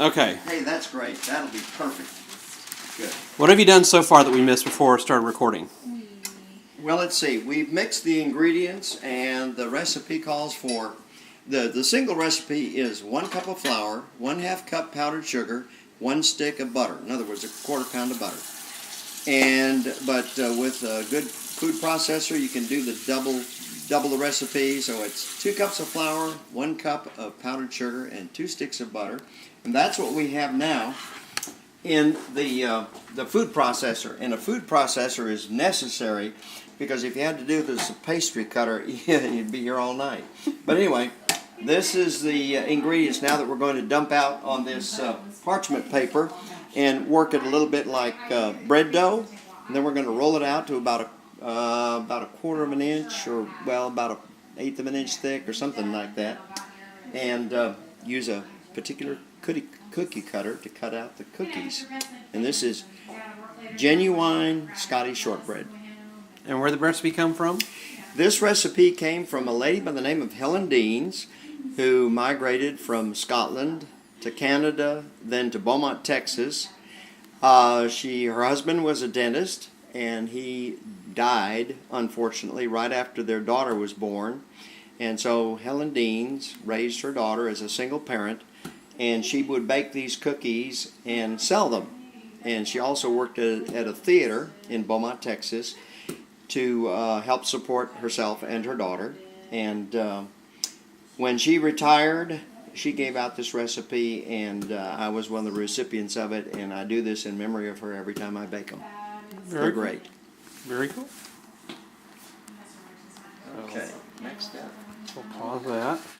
Okay. Hey, that's great. That'll be perfect. Good. What have you done so far that we missed before we started recording? Well, let's see. We've mixed the ingredients, and the recipe calls for the single recipe is 1 cup of flour, 1/2 cup powdered sugar, 1 stick of butter. In other words, a 1/4 pound of butter. But with a good food processor, you can do the double the recipe. So it's 2 cups of flour, 1 cup of powdered sugar, and 2 sticks of butter. And that's what we have now in the food processor. And a food processor is necessary because if you had to do this with a pastry cutter, you'd be here all night. But anyway, this is the ingredients now that we're going to dump out on this parchment paper and work it a little bit like bread dough. And then we're going to roll it out to about a 1/4 of an inch, or well, about an 1/8 of an inch thick, or something like that. And use a particular cookie cutter to cut out the cookies. And this is genuine Scottish shortbread. And where did the recipe come from? This recipe came from a lady by the name of Helen Deans, who migrated from Scotland to Canada, then to Beaumont, Texas. Her husband was a dentist, and he died, unfortunately, right after their daughter was born. And so Helen Deans raised her daughter as a single parent, and she would bake these cookies and sell them. And she also worked at a theater in Beaumont, Texas, to help support herself and her daughter. And when she retired, she gave out this recipe, and I was one of the recipients of it, and I do this in memory of her every time I bake them. They're great. Very cool. Okay, next step. We'll pause that.